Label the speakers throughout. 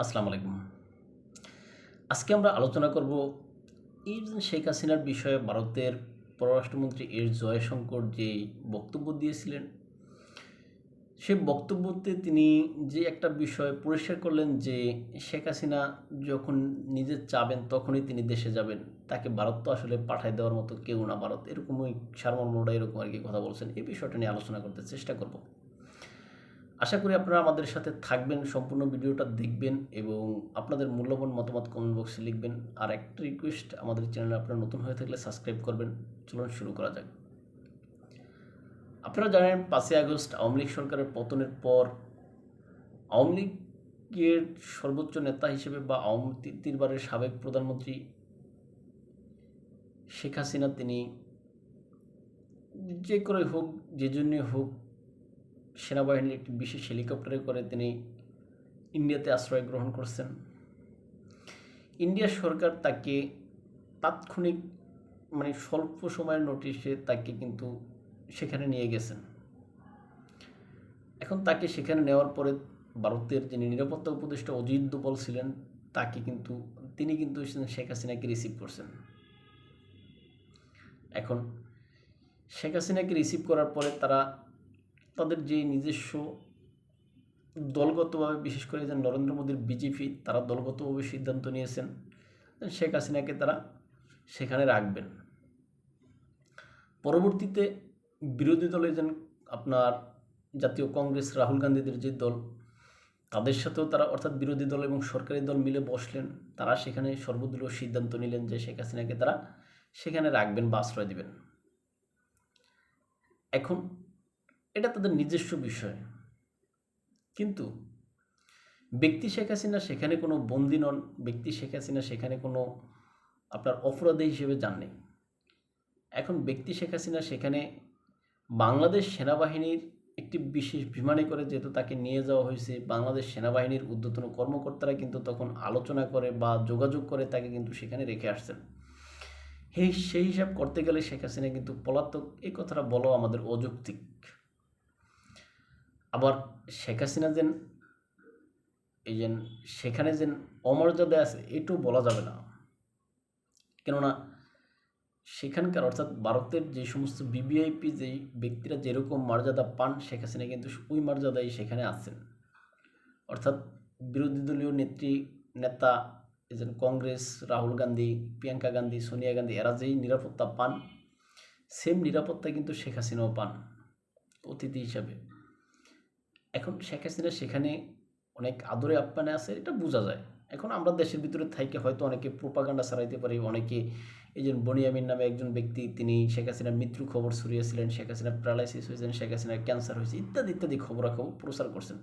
Speaker 1: আসসালামু আলাইকুম। আজকে আমরা আলোচনা করব এই যে শেখ হাসিনার বিষয়ে ভারতের পররাষ্ট্রমন্ত্রী এস জয়শঙ্কর যে বক্তব্য দিয়েছিলেন, সে বক্তব্যতে তিনি যে একটা বিষয় পরিষ্কার করলেন যে শেখ হাসিনা যখন নিজে চাবেন তখনই তিনি দেশে যাবেন। তাকে ভারত তো আসলে পাঠায় দেওয়ার মতো কেউ না। ভারত এরকমই সারমর্মটা এরকম আর কি কথা বলছেন। এই বিষয়টা নিয়ে আলোচনা করতে চেষ্টা করব। আশা করি আপনারা আমাদের সাথে থাকবেন, সম্পূর্ণ ভিডিওটা দেখবেন এবং আপনাদের মূল্যবান মতামত কমেন্ট বক্সে লিখবেন। আর একটা রিকোয়েস্ট, আমাদের চ্যানেলে আপনারা নতুন হয়ে থাকলে সাবস্ক্রাইব করবেন। চলুন শুরু করা যাক। আপনারা জানেন 5ই আগস্ট আওয়ামী লীগ সরকারের পতনের পর আওয়ামী লীগের সর্বোচ্চ নেতা হিসেবে বা তিনবারের সাবেক প্রধানমন্ত্রী শেখ হাসিনা তিনি যে করে হোক, যে জন্যই হোক, সেনাবাহিনীর একটি বিশেষ হেলিকপ্টারে করে তিনি ইন্ডিয়াতে আশ্রয় গ্রহণ করছেন। ইন্ডিয়ার সরকার তাকে তাৎক্ষণিক স্বল্প সময়ের নোটিশে তাকে কিন্তু সেখানে নিয়ে গেছেন। এখন তাকে সেখানে নেওয়ার পরে ভারতের যিনি নিরাপত্তা উপদেষ্টা অজিত দোভাল ছিলেন, তিনি কিন্তু শেখ হাসিনাকে রিসিভ করছেন। এখন শেখ হাসিনাকে রিসিভ করার পরে তারা তাদের যে নিজস্ব দলগতভাবে, বিশেষ করে যে নরেন্দ্র মোদীর বিজেপি, তারা দলগতভাবে সিদ্ধান্ত নিয়েছেন শেখ হাসিনাকে তারা সেখানে রাখবেন। পরবর্তীতে বিরোধী দলে যেন আপনার জাতীয় কংগ্রেস, রাহুল গান্ধীদের যে দল, তাদের সাথেও তারা, অর্থাৎ বিরোধী দল এবং সরকারি দল মিলে বসলেন। তারা সেখানে সর্বদলীয় সিদ্ধান্ত নিলেন যে শেখ হাসিনাকে তারা সেখানে রাখবেন বা আশ্রয় দেবেন। এখন এটা তাদের নিজস্ব বিষয়, কিন্তু ব্যক্তি শেখ হাসিনা সেখানে কোনো বন্দী নন। ব্যক্তি শেখ হাসিনা সেখানে কোনো আপনার অপরাধী হিসেবে যাননি। এখন ব্যক্তি শেখ হাসিনা সেখানে বাংলাদেশ সেনাবাহিনীর একটি বিশেষ বিমানে করে যেহেতু তাকে নিয়ে যাওয়া হয়েছে, বাংলাদেশ সেনাবাহিনীর ঊর্ধ্বতন কর্মকর্তারা কিন্তু তখন আলোচনা করে বা যোগাযোগ করে তাকে কিন্তু সেখানে রেখে আসছেন। সেই হিসাব করতে গেলে শেখ হাসিনা কিন্তু পলাতক, এই কথাটা বলাও আমাদের অযৌক্তিক। আবার শেখ হাসিনা সেখানে অমর্যাদা আছে, এটাও বলা যাবে না। কেননা সেখানকার, অর্থাৎ ভারতের যে সমস্ত ভিভিআইপি যেই ব্যক্তিরা যেরকম মর্যাদা পান, শেখ হাসিনা কিন্তু ওই মর্যাদায় সেখানে আছেন। অর্থাৎ বিরোধী দলীয় নেতা কংগ্রেস, রাহুল গান্ধী, প্রিয়াঙ্কা গান্ধী, সোনিয়া গান্ধী, এরা যেই নিরাপত্তা পান, সেম নিরাপত্তা কিন্তু শেখ হাসিনাও পান অতিথি হিসাবে। এখন শেখ হাসিনা সেখানে অনেক আদরে আপ্যায়নে আছে, এটা বোঝা যায়। এখন আমরা দেশের ভিতরে থাইকে হয়তো অনেকে প্রোপাগান্ডা ছড়াইতে পারি, অনেকে বনিয়ামিন নামে একজন ব্যক্তি, তিনি শেখ হাসিনার মৃত্যুর খবর ছড়িয়েছিলেন, শেখ হাসিনার প্যারালাইসিস হয়েছেন, শেখ হাসিনার ক্যান্সার হয়েছে, ইত্যাদি ইত্যাদি খবরাখবর প্রচার করছেন।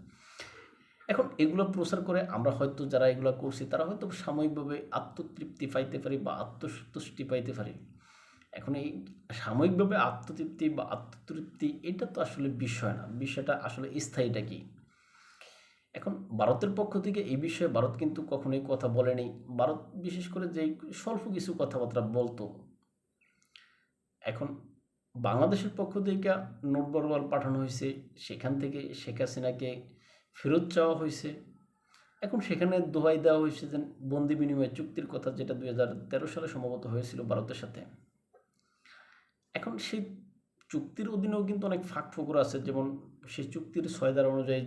Speaker 1: এখন এগুলো প্রচার করে আমরা হয়তো, যারা এগুলো করছি, তারা হয়তো সাময়িকভাবে আত্মতৃপ্তি পাইতে পারি বা আত্মসন্তুষ্টি পাইতে পারি। এখন এই সাময়িকভাবে আত্মতৃপ্তি বা আত্মতৃপ্তি, এটা তো আসলে বিষয় না। বিষয়টা আসলে স্থায়ীটা কি? এখন ভারতের পক্ষ থেকে এই বিষয়ে ভারত কিন্তু কখনোই কথা বলেনি। ভারত বিশেষ করে যে স্বল্প কিছু কথাবার্তা বলতো। এখন বাংলাদেশের পক্ষ থেকে নোট বরাবর পাঠানো হয়েছে, সেখান থেকে শেখ হাসিনাকে ফেরত চাওয়া হয়েছে। এখন সেখানে দোহাই দেওয়া হয়েছে যে বন্দি বিনিময় চুক্তির কথা, যেটা 2013 সালে সম্ভবত হয়েছিল ভারতের সাথে। এখন সেই চুক্তির অধীনেও কিন্তু অনেক ফাঁক ফোকর আছে। যেমন সেই চুক্তির 6 ধারা অনুযায়ী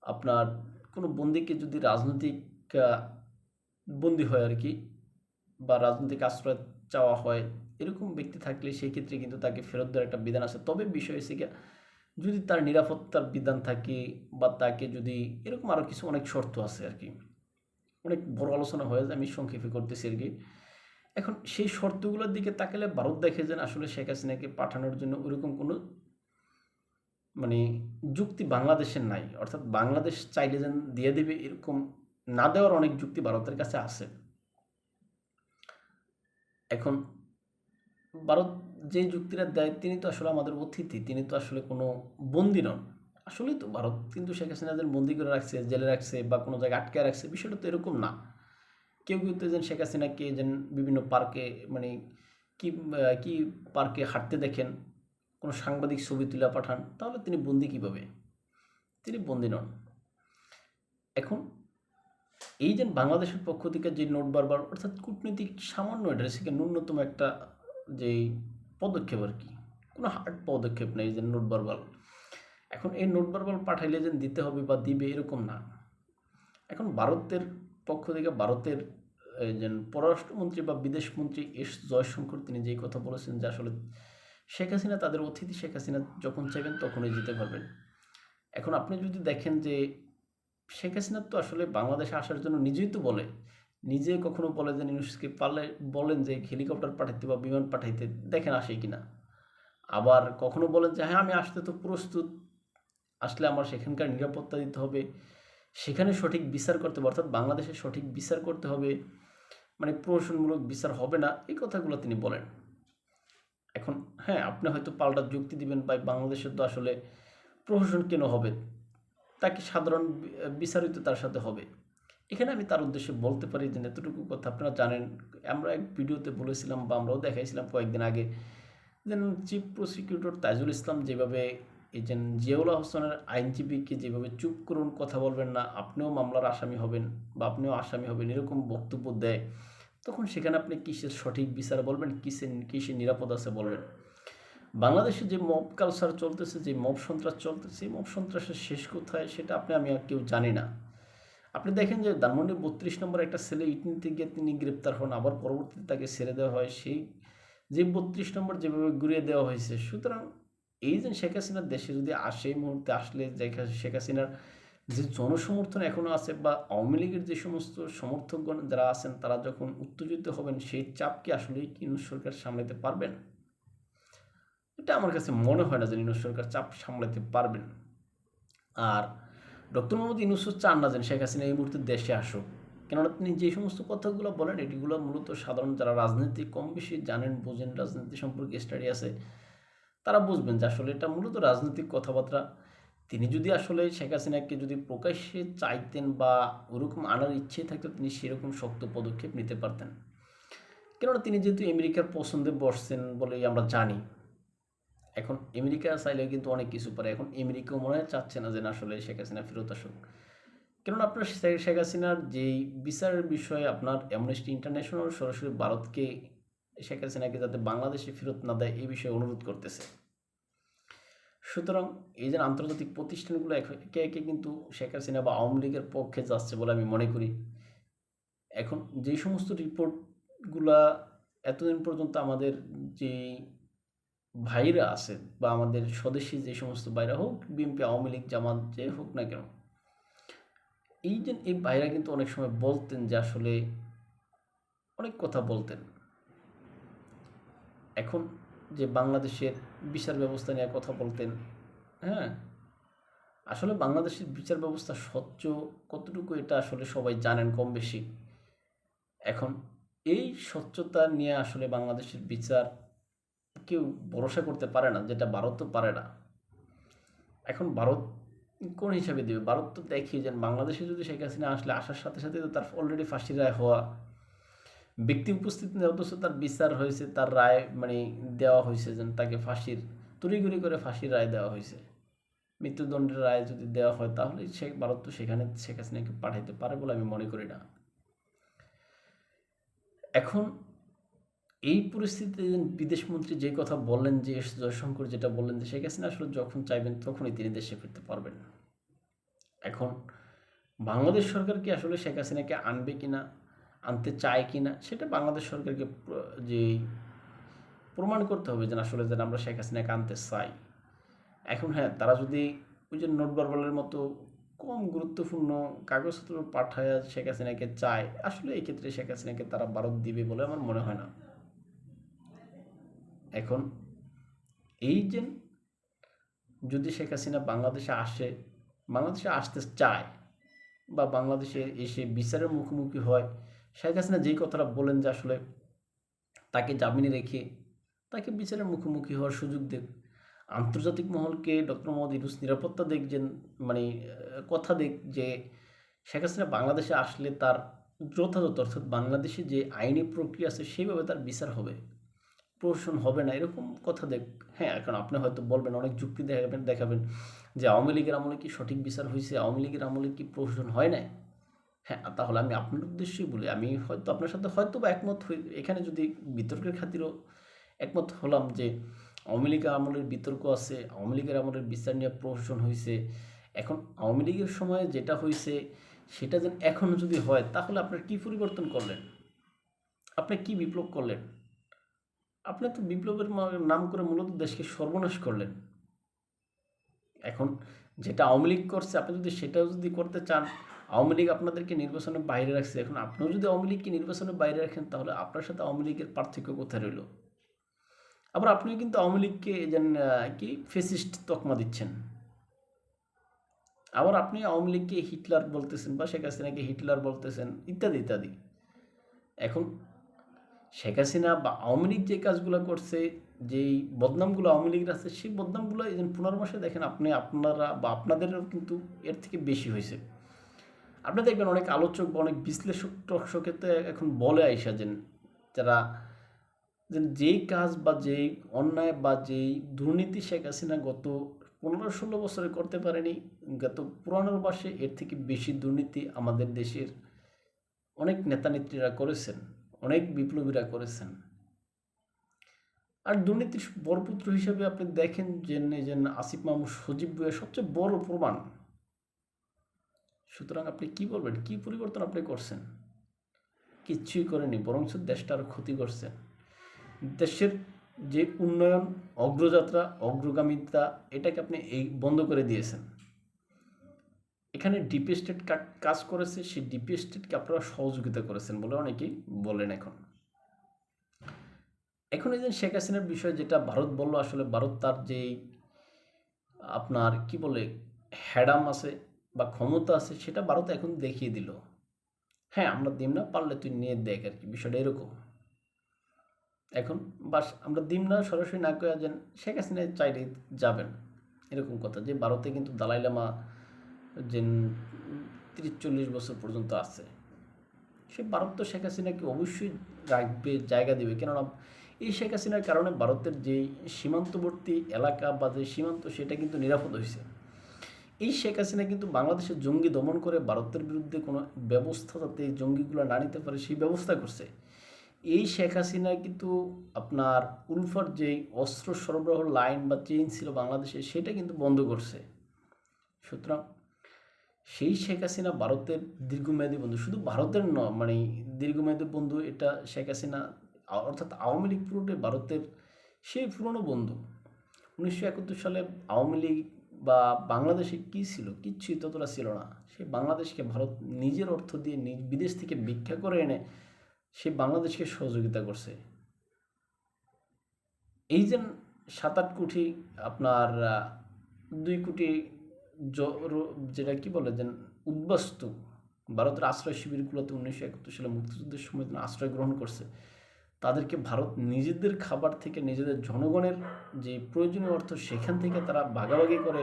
Speaker 1: আপনার কোনো বন্দিকে যদি রাজনৈতিক বন্দী হয় আর কি, বা রাজনৈতিক আশ্রয় চাওয়া হয়, এরকম ব্যক্তি থাকলে সেই ক্ষেত্রে কিন্তু তাকে ফেরত দেওয়ার একটা বিধান আছে। তবে বিষয় হচ্ছে গিয়ে, যদি তার নিরাপত্তার বিধান থাকে বা তাকে যদি এরকম আরও কিছু অনেক শর্ত আছে আর কি, অনেক বড় আলোচনা হয়ে যায়, আমি সংক্ষেপে করতেছি আর কি। এখন সেই শর্তগুলোর দিকে তাকালে ভারত দেখে যে আসলে শেখ হাসিনাকে পাঠানোর জন্য ওইরকম কোনো মানে যুক্তি বাংলাদেশের নাই। অর্থাৎ বাংলাদেশ চাইলে যেন দিয়ে দেবে, এরকম না দেওয়ার অনেক যুক্তি ভারতের কাছে আছে। এখন ভারত যে যুক্তিটা দেয়, তিনি তো আসলে আমাদের অতিথি, তিনি তো আসলে কোনো বন্দী নন। আসলেই তো ভারত কিন্তু শেখ হাসিনাদের বন্দি করে রাখছে, জেলে রাখছে বা কোনো জায়গায় আটকায় রাখছে, বিষয়টা তো এরকম না। কেউ কেউ তো শেখ হাসিনাকে বিভিন্ন পার্কে, কি কি পার্কে হাঁটতে দেখেন, কোনো সাংবাদিক ছবি তুলে পাঠান, তাহলে তিনি বন্দি কীভাবে? তিনি বন্দি নন। এখন এই যে বাংলাদেশের পক্ষ থেকে যে নোট বারবার অর্থাৎ কূটনৈতিক সামান্য ড্রেসিকে ন্যূনতম একটা যেই পদক্ষেপ আর কি, কোনো হার্ড পদক্ষেপ নেই যে নোট বারবার। এখন এই নোট বারবার পাঠাইলে যে দিতে হবে বা দিবে এরকম না। এখন ভারতের পক্ষ থেকে ভারতের যে পররাষ্ট্রমন্ত্রী বা বিদেশমন্ত্রী এস জয়শঙ্কর তিনি যেই কথা বলেছেন যে আসলে শেখ হাসিনা তাদের অতিথি, শেখ হাসিনা যখন চাইবেন তখনই যেতে পারবেন। এখন আপনি যদি দেখেন যে শেখ হাসিনা তো আসলে বাংলাদেশে আসার জন্য নিজেই তো বলে, নিজে কখনো বলে যে ইউনুসকে পারলে বলেন যে হেলিকপ্টার পাঠাইতে বা বিমান পাঠাইতে, দেখেন আসে কিনা। আবার কখনো বলেন যে হ্যাঁ আমি আসতে তো প্রস্তুত, আসলে আমার সেখানকার নিরাপত্তা দিতে হবে, সেখানে সঠিক বিচার করতে হবে, অর্থাৎ বাংলাদেশে সঠিক বিচার করতে হবে, মানে প্রহসনমূলক বিচার হবে না, এই কথাগুলো তিনি বলেন। এখন হ্যাঁ আপনি হয়তো পাল্টা যুক্তি দিবেন ভাই বাংলাদেশে তো আসলে প্রহসন কেন হবে, তাকে সাধারণ বিচারিত তার সাথে হবে। এখানে আমি তার উদ্দেশ্যে বলতে পারি যে এতটুকু কথা আপনারা জানেন, আমরা এক ভিডিওতে বলেছিলাম বা আমরাও দেখাইছিলাম কয়েকদিন আগে, যেন চিফ প্রসিকিউটর তাইজুল ইসলাম যেভাবে এই যে জিয়াউল হোসেনের আইনজীবীকে যেভাবে চুপ করুন, কথা বলবেন না, আপনিও মামলার আসামি হবেন বা আপনিও আসামি হবেন, এরকম বক্তব্য দেয়, তখন সেখানে আপনি কিসের সঠিক বিচার বলবেন, কিসের নিরাপদ আছে বলবেন। বাংলাদেশে যে মব কালচার চলতেছে, যে মব সন্ত্রাস চলতেছে, এই মব সন্ত্রাসের শেষ কোথায় সেটা আমি আর কেউ জানি না। আপনি দেখেন যে ধানমন্ডি 32 নম্বর একটা ছেলে ইট নিতে গিয়ে তিনি গ্রেপ্তার হন, আবার পরবর্তীতে তাকে ছেড়ে দেওয়া হয়, সেই যে 32 নম্বর যেভাবে ঘুরিয়ে দেওয়া হয়েছে। সুতরাং এই যে শেখ হাসিনার দেশে যদি আসে, এই মুহূর্তে আসলে শেখ হাসিনার যে জনসমর্থন এখনও আছে বা আওয়ামী লীগের যে সমস্ত সমর্থকগণ যারা আছেন তারা যখন উত্তেজিত হবেন, সেই চাপকে আসলেই কি ইউনূস সরকার সামলাতে পারবেন? এটা আমার কাছে মনে হয় না যে ইউনূস সরকার চাপ সামলাতে পারবেন। আর ডক্টর মোহাম্মদ ইউনূসও চান না যেন শেখ হাসিনা এই মুহূর্তে দেশে আসুক, কেননা তিনি যে সমস্ত কথাগুলো বলেন এটিগুলো মূলত সাধারণ যারা রাজনীতি কম বেশি জানেন, বোঝেন, রাজনীতি সম্পর্কে স্টাডি আছে, তারা বুঝবেন যে আসলে এটা মূলত রাজনৈতিক কথাবার্তা। তিনি যদি আসলে শেখ হাসিনাকে যদি প্রকাশ্যে চাইতেন বা ওরকম আনার ইচ্ছে থাকতো, তিনি সেরকম শক্ত পদক্ষেপ নিতে পারতেন। কেননা তিনি যেহেতু আমেরিকার পছন্দে বসছেন বলেই আমরা জানি। এখন আমেরিকা চাইলে কিন্তু অনেক কিছু পারে, এখন আমেরিকাও মনে হয় চাচ্ছে না যে আসলে শেখ হাসিনা ফেরত আসুক। কেননা আপনার শেখ হাসিনার যেই বিচারের বিষয়ে আপনার অ্যামনেস্টি ইন্টারন্যাশনাল সরাসরি ভারতকে শেখ হাসিনাকে যাতে বাংলাদেশে ফেরত না দেয় এই বিষয়ে অনুরোধ করতেছে। সুতরাং এই যে আন্তর্জাতিক প্রতিষ্ঠানগুলো একে একে কিন্তু শেখ হাসিনা বা আওয়ামী লীগের পক্ষে যাচ্ছে বলে আমি মনে করি। এখন যে সমস্ত রিপোর্টগুলা এতদিন পর্যন্ত আমাদের যে ভাইরা আছে বা আমাদের স্বদেশী যে সমস্ত ভাইরা, হোক বিএনপি, আওয়ামী লীগ, জামাত, যে হোক না কেন, এই যে এই ভাইরা কিন্তু অনেক সময় বলতেন যে আসলে অনেক কথা বলতেন। এখন যে বাংলাদেশের বিচার ব্যবস্থা নিয়ে কথা বলতেন, হ্যাঁ, আসলে বাংলাদেশের বিচার ব্যবস্থা স্বচ্ছ কতটুকু এটা আসলে সবাই জানেন কম বেশি। এখন এই স্বচ্ছতা নিয়ে আসলে বাংলাদেশের বিচার কেউ ভরসা করতে পারে না, যেটা ভারতও পারে না। এখন ভারত কোন হিসাবে দেবে? ভারত তো দেখি যে বাংলাদেশে যদি শেখ হাসিনা আসলে আসার সাথে সাথে তো তার অলরেডি ফাঁসির রায় হওয়া, ব্যক্তি উপস্থিত নেই অথচ তার বিচার হয়েছে, তার রায় মানে দেওয়া হয়েছে, যেন তাকে ফাঁসির তড়িঘড়ি করে ফাঁসির রায় দেওয়া হয়েছে। মৃত্যুদণ্ডের রায় যদি দেওয়া হয় তাহলে ভারত তো সেখানে শেখ হাসিনাকে পাঠাইতে পারে বলে আমি মনে করি না। এখন এই পরিস্থিতিতে বিদেশমন্ত্রী যে কথা বললেন, যে এস জয়শঙ্কর যেটা বললেন যে শেখ হাসিনা আসলে যখন চাইবেন তখনই তিনি দেশে ফিরতে পারবেন। এখন বাংলাদেশ সরকার কি আসলে শেখ হাসিনাকে আনবে কিনা, আনতে চায় কিনা, সেটা বাংলাদেশ সরকারকে যে প্রমাণ করতে হবে যে আসলে যেন আমরা শেখ হাসিনাকে আনতে চাই। এখন হ্যাঁ, তারা যদি ওই যে নোট বরবালের মতো কম গুরুত্বপূর্ণ কাগজপত্র পাঠায় শেখ হাসিনাকে চায়, আসলে এই ক্ষেত্রে শেখ হাসিনাকে তারা ভারত দিবে বলে আমার মনে হয় না। এখন এই যে যদি শেখ হাসিনা বাংলাদেশে আসতে চায় বা বাংলাদেশে এসে বিচারের মুখোমুখি হয়, শেখ হাসিনা যেই কথাটা বলেন যে আসলে তাকে জামিনে রেখে তাকে বিচারের মুখোমুখি হওয়ার সুযোগ দেব, আন্তর্জাতিক মহলকে ডক্টর মোহাম্মদ ইউনূস নিরাপত্তা দেখ, যে মানে কথা দেখ যে শেখ হাসিনা বাংলাদেশে আসলে তার যথাযথ, অর্থাৎ বাংলাদেশে যে আইনি প্রক্রিয়া আছে সেইভাবে তার বিচার হবে, প্রহসন হবে না, এরকম কথা দেখ। হ্যাঁ, এখন আপনি হয়তো বলবেন, অনেক যুক্তি দেখাবেন যে আওয়ামী লীগের আমলে কি সঠিক বিচার হয়েছে, আওয়ামী লীগের আমলে কি প্রহসন হয় নাই। হ্যাঁ, তাহলে আমি আপনার উদ্দেশ্যেই বলি, আমি হয়তো আপনার সাথে হয়তো বা একমত হই, এখানে যদি বিতর্কের খাতিরও একমত হলাম যে আওয়ামী লীগ আমলের বিতর্ক আছে, আওয়ামী লীগের আমলের বিচার নিয়ে প্রহসন হয়েছে, এখন আওয়ামী লীগের সময়ে যেটা হয়েছে সেটা যেন এখন যদি হয়, তাহলে আপনার কি পরিবর্তন করলেন? আপনি কি বিপ্লব করলেন? আপনি তো বিপ্লবের নাম করে মূলত দেশকে সর্বনাশ করলেন। এখন যেটা আওয়ামী লীগ করছে, আপনি যদি সেটাও যদি করতে চান, আওয়ামী লীগ আপনাদেরকে নির্বাচনের বাইরে রাখছে, এখন আপনিও যদি আওয়ামী লীগকে নির্বাচনের বাইরে রাখেন, তাহলে আপনার সাথে আওয়ামী লীগের পার্থক্য কোথায় রইল? আবার আপনিও কিন্তু আওয়ামী লীগকে যেন কি ফেসিস্ট তকমা দিচ্ছেন। আবার আপনি আওয়ামী লীগকে হিটলার বলতেছেন বা শেখ হাসিনাকে হিটলার বলতেছেন, ইত্যাদি ইত্যাদি। এখন শেখ হাসিনা বা আওয়ামী লীগ যে কাজগুলো করছে, যেই বদনামগুলো আওয়ামী লীগের আছে, সেই বদনামগুলো এই যে 15 মাসে দেখেন আপনারা বা আপনাদেরও কিন্তু এর থেকে বেশি হয়েছে। আপনি দেখবেন অনেক আলোচক বা অনেক বিশ্লেষক টকশোকে তো এখন বলে আইসা যারা যেই কাজ বা যেই অন্যায় বা যেই দুর্নীতি শেখ হাসিনা গত 15-16 বছরে করতে পারেনি, গত 15 মাসে এর থেকে বেশি দুর্নীতি আমাদের দেশের অনেক নেতা নেত্রীরা করেছেন, অনেক বিপ্লবীরা করেছেন। আর দুর্নীতির বরপুত্র হিসেবে আপনি দেখেন যে আসিফ মাহমুদ সজীব ভুঁইয়া সবচেয়ে বড় প্রমাণ। সুতরাং আপনি কি বলবেন, কি পরিবর্তন আপনি করছেন? কিচ্ছুই করেনি, বরঞ্চ দেশটা আরও ক্ষতি করছেন। দেশের যে উন্নয়ন, অগ্রযাত্রা, অগ্রগামিতা, এটাকে আপনি বন্ধ করে দিয়েছেন। এখানে ডিপ স্টেট কাজ করেছে, সেই ডিপ স্টেটকে আপনারা সহযোগিতা করেছেন বলে অনেকেই বলেন। এখন এই যে শেখ হাসিনার বিষয় যেটা ভারত বলল, আসলে ভারত তার যেই আপনার কি বলে হ্যাডাম আছে বা ক্ষমতা আছে, সেটা ভারত এখন দেখিয়ে দিল। হ্যাঁ, আমরা দিম না, পারলে তুই নিয়ে দেখ, আর কি বিষয়টা এরকম। এখন বাস আমরা দিম না সরাসরি না কয়ে যেন শেখ হাসিনা চাইলে যাবেন, এরকম কথা। যে ভারতে কিন্তু দালাই লামা যে 30-40 বছর পর্যন্ত আছে, সে ভারত তো শেখ হাসিনাকে অবশ্যই রাখবে, জায়গা দেবে। কেননা এই শেখ হাসিনার কারণে ভারতের যে সীমান্তবর্তী এলাকা বা যে সীমান্ত, সেটা কিন্তু নিরাপদ হয়েছে। এই শেখ হাসিনা কিন্তু বাংলাদেশের জঙ্গি দমন করে ভারতের বিরুদ্ধে কোনো ব্যবস্থা যাতে এই জঙ্গিগুলো না নিতে পারে, সেই ব্যবস্থা করছে। এই শেখ হাসিনা কিন্তু আপনার উলফার যেই অস্ত্র সরবরাহ লাইন বা চেইন ছিল বাংলাদেশে, সেটা কিন্তু বন্ধ করছে। সুতরাং সেই শেখ হাসিনা ভারতের দীর্ঘমেয়াদী বন্ধু, শুধু ভারতের মানে দীর্ঘমেয়াদী বন্ধু এটা শেখ হাসিনা, অর্থাৎ আওয়ামী লীগ পুরোটাই ভারতের সেই পুরনো বন্ধু। 1971 সালে আওয়ামী লীগ বা বাংলাদেশে কী ছিল, কিচ্ছুই ততটা ছিল না। সেই বাংলাদেশকে ভারত নিজের অর্থ দিয়ে বিদেশ থেকে ভিক্ষা করে এনে সে বাংলাদেশকে সহযোগিতা করছে। এই যে 7-8 কোটি আপনার 2 কোটি যেটা কি বলে যে উদ্বাস্তু ভারতের আশ্রয় শিবিরগুলোতে 1971 সালে মুক্তিযুদ্ধের সময় আশ্রয় গ্রহণ করছে, তাদেরকে ভারত নিজেদের খাবার থেকে, নিজেদের জনগণের যে প্রয়োজনীয় অর্থ, সেখান থেকে তারা ভাগাভাগি করে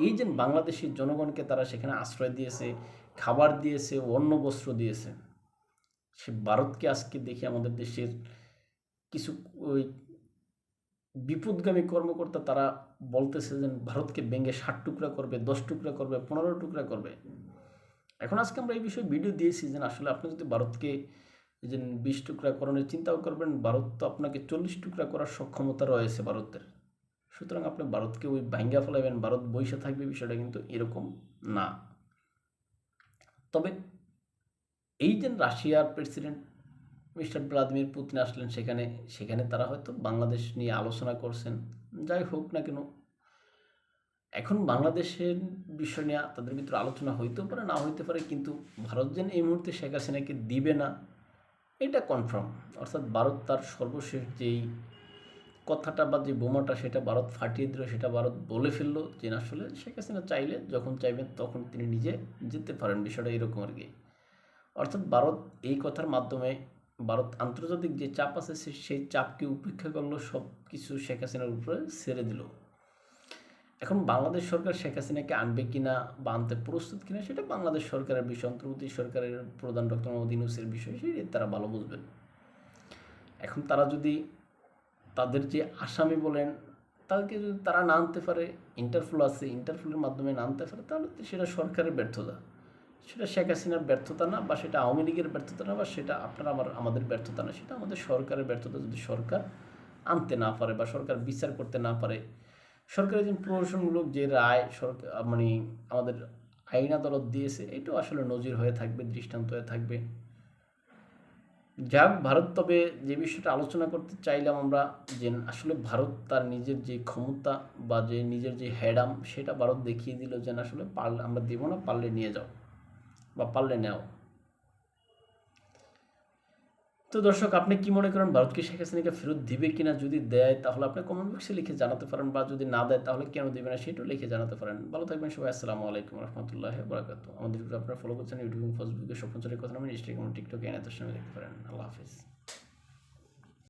Speaker 1: এই যে বাংলাদেশি জনগণকে তারা সেখানে আশ্রয় দিয়েছে, খাবার দিয়েছে, অন্ন বস্ত্র দিয়েছে। সে ভারতকে আজকে দেখি আমাদের দেশের কিছু ওই বিপদগামী কর্মকর্তা তারা বলতেছে যে ভারতকে ভেঙে 60 টুকরা করবে, 10 টুকরা করবে, 15 টুকরা করবে। এখন আজকে আমরা এই বিষয়ে ভিডিও দিয়েছি যে আসলে আপনি যদি ভারতকে যে 20 টুকরা করণের চিন্তাও করবেন, ভারত তো আপনাকে 40 টুকরা করার সক্ষমতা রয়েছে ভারতের। সুতরাং আপনি ভারতকে ওই ভাঙ্গা ফেলাবেন, ভারত বৈশা থাকবে, বিষয়টা কিন্তু এরকম না। তবে এই যে রাশিয়ার প্রেসিডেন্ট মিস্টার ভ্লাদিমির পুতিন আসলেন, সেখানে তারা হয়তো বাংলাদেশ নিয়ে আলোচনা করছেন। যাই হোক না কেন, এখন বাংলাদেশের বিষয় নিয়ে তাদের ভিতরে আলোচনা হইতেও পারে, না হইতে পারে, কিন্তু ভারত যেন এই মুহূর্তে শেখ হাসিনাকে দিবে না, এটা কনফার্ম। অর্থাৎ ভারত তার সর্বশেষ যেই কথাটা বা যে বোমাটা, সেটা ভারত ফাটিয়ে দিল, সেটা ভারত বলে ফেললো যে আসলে শেখ হাসিনা চাইলে যখন চাইবেন তখন তিনি নিজে যেতে পারেন, বিষয়টা এরকম আর কি। অর্থাৎ ভারত এই কথার মাধ্যমে ভারত আন্তর্জাতিক যে চাপ আছে সেই চাপকে উপেক্ষা করলো, সব কিছু শেখ হাসিনার উপরে ছেড়ে দিল। এখন বাংলাদেশ সরকার শেখ হাসিনাকে আনবে কিনা বা আনতে প্রস্তুত কিনা, সেটা বাংলাদেশ সরকারের বিষয়, অন্তর্বর্তী সরকারের প্রধান ডক্টর মোহাম্মদ ইউনূসের বিষয়, সেটি তারা ভালো বুঝবেন। এখন তারা যদি তাদের যে আসামি বলেন, তাদেরকে যদি তারা না আনতে পারে, ইন্টারপোল আছে, ইন্টারপোলের মাধ্যমে না আনতে পারে, তাহলে সেটা সরকারের ব্যর্থতা। সেটা শেখ হাসিনার ব্যর্থতা না, বা সেটা আওয়ামী লীগের ব্যর্থতা না, বা সেটা আপনার আমাদের ব্যর্থতা না, সেটা আমাদের সরকারের ব্যর্থতা। যদি সরকার আনতে না পারে বা সরকার বিচার করতে না পারে, সরকারের যে প্রহসনমূলক যে রায় সরকার মানে আমাদের আইন আদালত দিয়েছে, এটাও আসলে নজির হয়ে থাকবে, দৃষ্টান্ত হয়ে থাকবে। যাক, ভারত তবে যে বিষয়টা আলোচনা করতে চাইলাম আমরা, যে আসলে ভারত তার নিজের যে ক্ষমতা বা যে নিজের যে হ্যাডাম, সেটা ভারত দেখিয়ে দিল যে না, আসলে পারলে আমরা দেবো না, পারলে নিয়ে যাও বা পারলে নেও। তো দর্শক, আপনি কি মনে করেন, ভারত কি শেখ হাসিনাকে ফেরত দিবে কিনা? যদি দেয় তাহলে আপনি কমেন্ট বক্সে লিখে জানাতে পারেন, বা যদি না দেয় তাহলে কেন দেবে না সেটাও লিখে জানাতে পারেন। ভালো থাকবেন সবাই। আসসালামু আলাইকুম রহমতুল্লাহ বারাকাতু। আমাদের আপনারা ফলো করছেন ইউটিউব, ফেসবুকে, স্বপ্নচরের কথা নামে, ইনস্টাগ্রাম, টিকটকে, এনে সময় দেখতে পারেন। আল্লাহ হাফিজ।